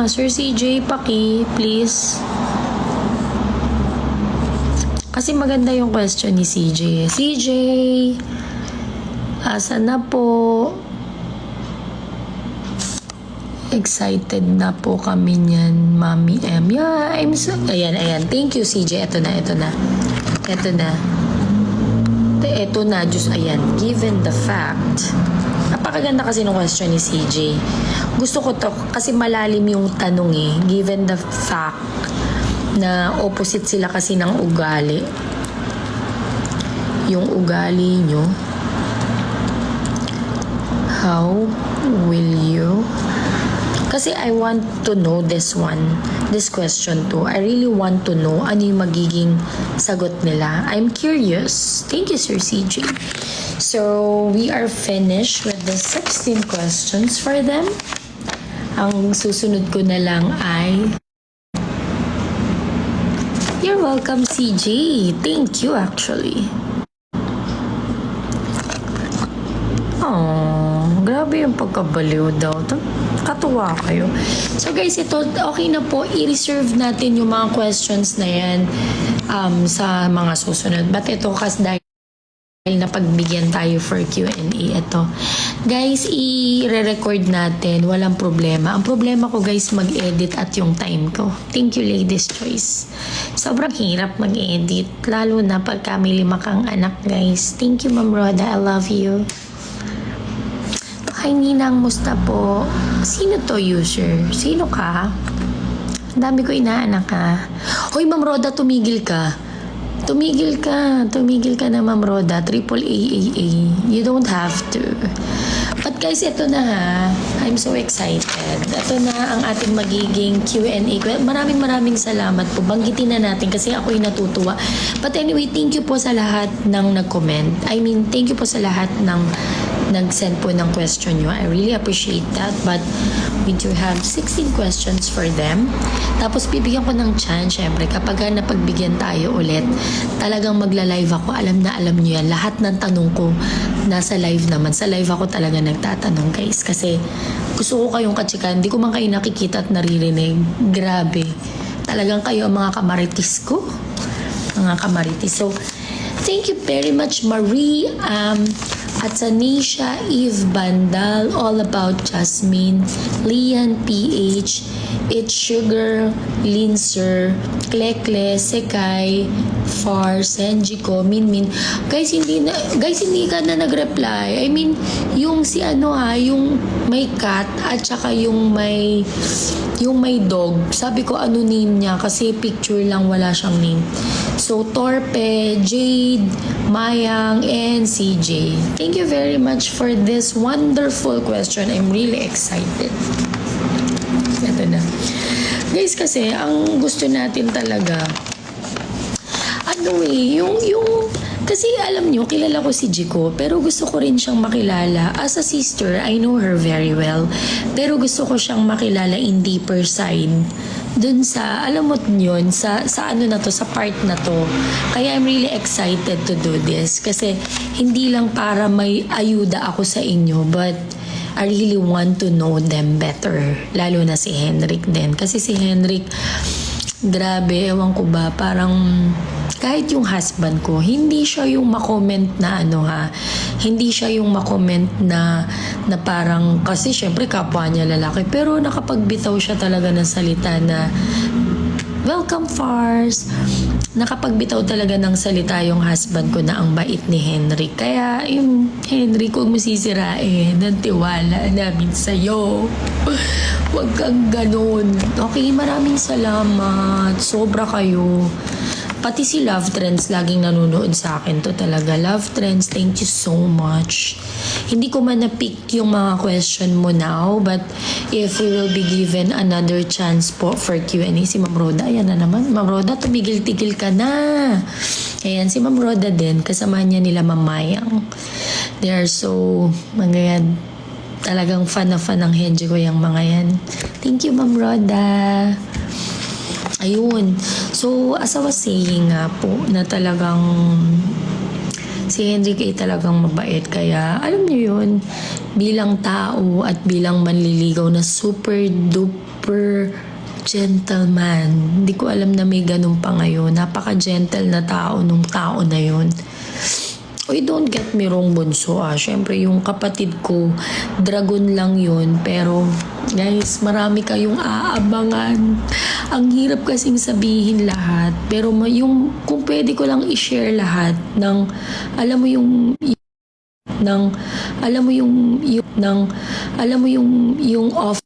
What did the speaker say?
Sir CJ, please. Kasi maganda yung question ni CJ. CJ, asa na po? Excited na po kami niyan, Mami M. Yeah, I'm so... Ayan. Thank you, CJ. Ito na. Ito na, Diyos. Ayan. Given the fact... Napakaganda kasi ng question ni CJ. Gusto ko to kasi malalim yung tanong eh. Given the fact na opposite sila kasi ng ugali. Yung ugali nyo. How will you... Kasi I want to know this question too. I really want to know ano yung magiging sagot nila. I'm curious. Thank you, Sir CJ. So, we are finished with the 16 questions for them. Ang susunod ko na lang ay... You're welcome, CJ. Thank you, actually. Grabe yung pagkabaliw daw. Katuwa kayo. So guys, ito, okay na po. I-reserve natin yung mga questions na yan sa mga susunod. But ito, kasi dahil napagbigyan tayo for Q&A, ito. Guys, i-re-record natin. Walang problema. Ang problema ko, guys, mag-edit at yung time ko. Thank you, Ladies Choice. Sobrang hirap mag-edit. Lalo na pagka may 5 kang anak, guys. Thank you, Ma'am Roda. I love you. Hi, Ninang. Musta po? Sino to, user? Sino ka? Ang dami ko inaanak ka. Hoy, Ma'am Roda, tumigil ka. Tumigil ka na, Ma'am Roda. Triple AAA. You don't have to. But guys, ito na ha. I'm so excited. Ito na ang ating magiging Q&A. Maraming salamat po. Banggitin na natin kasi ako'y natutuwa. But anyway, thank you po sa lahat ng nag-comment. I mean, thank you po sa lahat ng nag-send po ng question nyo. I really appreciate that. But we do have 16 questions for them. Tapos bibigyan ko ng chance, syempre, kapag napagbigyan tayo ulit, talagang magla-live ako. Alam nyo yan. Lahat ng tanong ko nasa live naman. Sa live ako talaga nagtatanong, guys. Kasi gusto ko kayong katsikan. Hindi ko man kayo nakikita at naririnig. Grabe. Talagang kayo ang mga kamaritis ko. Mga kamaritis. So, thank you very much, Marie. At sa Nisha, Eve Bandal, All About Jasmine, Lian PH, It's Sugar, Linser, Klekle, Sekay, Far, Senjiko, Minmin. Guys, hindi ka na nag-reply. I mean, yung si yung may cat at saka yung may dog. Sabi ko ano name niya kasi picture lang, wala siyang name. So, Torpe, Jade, Mayang, and CJ. Thank you very much for this wonderful question. I'm really excited. Ito na. Guys, kasi ang gusto natin talaga, kasi alam nyo, kilala ko si Jiko, pero gusto ko rin siyang makilala. As a sister, I know her very well. Pero gusto ko siyang makilala in deeper side. Dun sa, alam mo yun, sa ano na to, sa part na to. Kaya I'm really excited to do this. Kasi hindi lang para may ayuda ako sa inyo, but I really want to know them better. Lalo na si Henrik din. Kasi si Henrik, grabe, ewan ko ba, parang kahit yung husband ko, hindi siya yung makomment na hindi siya yung makomment na parang, kasi syempre kapwa niya lalaki, pero nakapagbitaw siya talaga ng salita na, welcome Fars. Nakapagbitaw talaga ng salita yung husband ko na ang bait ni Henrik. Kaya yung Henrik, huwag mo sisirain ang tiwala namin sa'yo. Huwag kang ganun. Okay, maraming salamat. Sobra kayo. Pati si Love Trends, laging nanonood sa akin to talaga. Love Trends, thank you so much. Hindi ko man na-pick yung mga question mo now, but if we will be given another chance po for Q&A, si Ma'am Roda, ayan na naman. Ma'am Roda, tumigil-tigil ka na. Ayan, si Ma'am Roda din, kasama niya nila Ma'am Mayang. They are so, magayan, talagang fan na fan ng Henji ko yung mga yan. Thank you, Ma'am Roda. Ayun. So, as I was saying nga po, na talagang si Henrik ay talagang mabait. Kaya, alam niyo yun, bilang tao at bilang manliligaw na super duper gentleman. Hindi ko alam na may ganun pa ngayon. Napaka-gentle na tao nung tao na yun. Uy, don't get me wrong, bunso Siyempre, yung kapatid ko, dragon lang yun. Pero, guys, marami kayong aabangan. Ang hirap kasing sabihin lahat. Pero, kung pwede ko lang i-share lahat ng, alam mo yung, ng, alam mo yung off